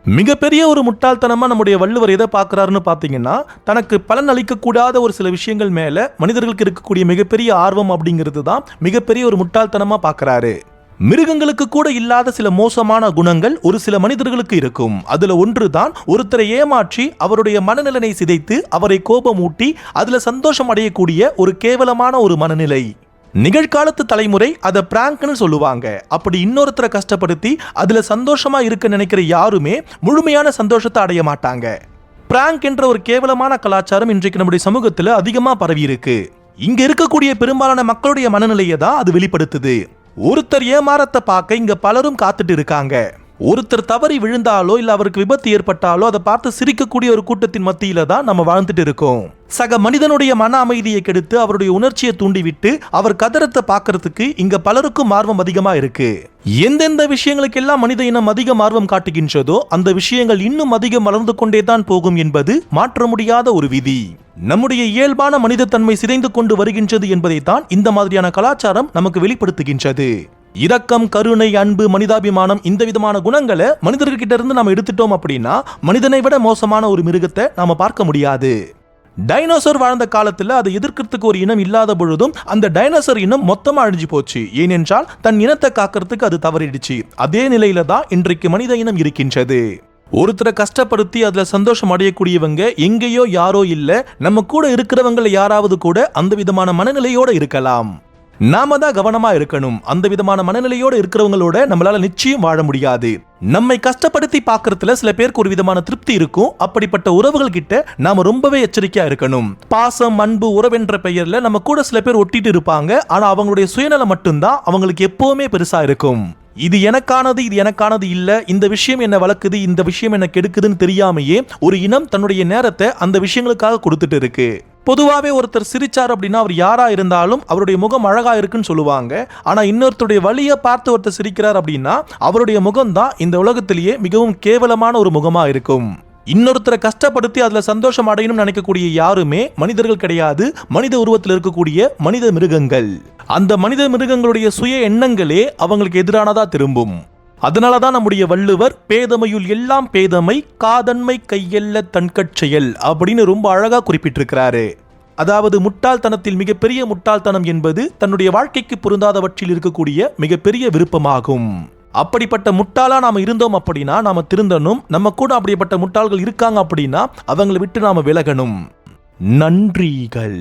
மிகப்பெரிய ஒரு முட்டாள்தனமா நம்முடைய வள்ளுவர் எதை பார்க்கிறாருன்னு பார்த்தீங்கன்னா, தனக்கு பலன் அளிக்கக்கூடாத ஒரு சில விஷயங்கள் மேல மனிதர்களுக்கு இருக்கக்கூடிய மிகப்பெரிய ஆர்வம் அப்படிங்கிறது தான் மிகப்பெரிய ஒரு முட்டாள்தனமா பார்க்கிறாரு. மிருகங்களுக்கு கூட இல்லாத சில மோசமான குணங்கள் ஒரு சில மனிதர்களுக்கு இருக்கும். அதுல ஒன்று தான் ஒருத்தரை ஏமாற்றி அவருடைய மனநிலையை சிதைத்து அவரை கோபமூட்டி அதுல சந்தோஷம் அடையக்கூடிய ஒரு கேவலமான ஒரு மனநிலை. நிகழ்காலத்து தலைமுறை அதை பிராங்க்னு சொல்லுவாங்க. அப்படி இன்னொருத்தரை கஷ்டப்படுத்தி அதுல சந்தோஷமா இருக்க நினைக்கிற யாருமே முழுமையான சந்தோஷத்தை அடைய மாட்டாங்க. பிராங்க் என்ற ஒரு கேவலமான கலாச்சாரம் இன்றைக்கு நம்முடைய சமூகத்துல அதிகமா பரவி இருக்கு. இங்க இருக்கக்கூடிய பெரும்பாலான மக்களுடைய மனநிலையை தான் அது வெளிப்படுத்துது. ஒருத்தர் ஏமாறத்தை பார்க்க இங்க பலரும் காத்துட்டு இருக்காங்க. ஒருத்தர் தவறி விழுந்தாலோ இல்ல அவருக்கு விபத்து ஏற்பட்டாலோ அதை பார்த்து சிரிக்கக்கூடிய ஒரு கூட்டத்தின் மத்தியில தான் நம்ம வாழ்ந்துட்டு இருக்கோம். சக மனிதனுடைய மன அமைதியை கெடுத்து அவருடைய உணர்ச்சியை தூண்டிவிட்டு அவர் கதறத்தை பார்க்கறதுக்கு இங்க பலருக்கும் ஆர்வம் அதிகமா இருக்கு. எந்தெந்த விஷயங்களுக்கெல்லாம் மனித இனம் அதிகம் ஆர்வம் காட்டுகின்றதோ அந்த விஷயங்கள் இன்னும் அதிகம் வளர்ந்து கொண்டே தான் போகும் என்பது மாற்ற முடியாத ஒரு விதி. நம்முடைய இயல்பான மனித தன்மை சிதைந்து கொண்டு வருகின்றது என்பதை தான் இந்த மாதிரியான கலாச்சாரம் நமக்கு வெளிப்படுத்துகின்றது. இரக்கம், கருணை, அன்பு, மனிதாபிமானம் இந்த விதமான குணங்களை மனிதர்கிட்ட இருந்து நம்ம எடுத்துட்டோம் அப்படின்னா மனிதனை விட மோசமான ஒரு மிருகத்தை நாம பார்க்க முடியாது. டைனோசர் வாழ்ந்த காலத்துல அதை எதிர்க்கிறதுக்கு ஒரு இனம் இல்லாத பொழுதும் அந்த டைனோசர் இனம் மொத்தமா அழிஞ்சு போச்சு. ஏனென்றால் தன் இனத்தை காக்கிறதுக்கு அது தவறிடுச்சு. அதே நிலையில தான் இன்றைக்கு மனித இனம் இருக்கின்றது. ஒருத்தரை கஷ்டப்படுத்தி அதுல சந்தோஷம் அடையக்கூடியவங்க எங்கேயோ யாரோ இல்ல, நம்ம கூட இருக்கிறவங்களை யாராவது கூட அந்த விதமான மனநிலையோட இருக்கலாம். நாம தான் கவனமா இருக்கணும். அந்த விதமான மனநிலையோட இருக்கிறவங்களோட நம்மளால நிச்சயம் வாழ முடியாது. நம்மை கஷ்டப்படுத்தி பார்க்கறதுல சில பேருக்கு ஒரு விதமான திருப்தி இருக்கும். அப்படிப்பட்ட உறவுகள் கிட்ட நாம ரொம்பவே எச்சரிக்கையா இருக்கணும். பாசம், அன்பு, உறவென்ற பெயர்ல நம்ம கூட சில பேர் ஒட்டிட்டு இருப்பாங்க. ஆனா அவங்களுடைய சுயநலம் மட்டும்தான் அவங்களுக்கு எப்பவுமே பெருசா இருக்கும். இது எனக்கானது, இது எனக்கானது இல்ல, இந்த விஷயம் என்ன வளர்க்குது, இந்த விஷயம் என்ன கெடுக்குதுன்னு தெரியாமையே ஒரு இனம் தன்னுடைய நேரத்தை அந்த விஷயங்களுக்காக கொடுத்துட்டு இருக்கு. பொதுவாகவே ஒருத்தர் சிரிச்சார் அப்படின்னா அவர் யாரா இருந்தாலும் அவருடைய முகம் அழகா இருக்குன்னு சொல்லுவாங்க. ஆனா இன்னொருத்தருடைய வழியை பார்த்து ஒருத்தர் சிரிக்கிறார் அப்படின்னா அவருடைய முகம் தான் இந்த உலகத்திலேயே மிகவும் கேவலமான ஒரு முகமா இருக்கும். இன்னொருத்தரை கஷ்டப்படுத்தி அதுல சந்தோஷம் அடையணும் நினைக்கக்கூடிய யாருமே மனிதர்கள் கிடையாது. மனித உருவத்தில் இருக்கக்கூடிய மனித மிருகங்கள். அந்த மனித மிருகங்களுடைய சுய எண்ணங்களே அவங்களுக்கு எதிரானதா திரும்பும். அதனாலதான் நம்முடைய வள்ளுவர் பேதமையுள் எல்லாம் பேதமை, காதன்மை கையெல்ல தன்கட்செயல் அப்படின்னு ரொம்ப அழகா குறிப்பிட்டிருக்கிறாரு. அதாவது முட்டாள்தனத்தில் மிகப்பெரிய முட்டாள்தனம் என்பது தன்னுடைய வாழ்க்கைக்கு பொருந்தாதவற்றில் இருக்கக்கூடிய மிகப்பெரிய விருப்பமாகும். அப்படிப்பட்ட முட்டாளா நாம இருந்தோம் அப்படின்னா நாம திருந்தணும். நம்ம கூட அப்படிப்பட்ட முட்டாள்கள் இருக்காங்க அப்படின்னா அவங்களை விட்டு நாம விலகணும். நன்றிகள்.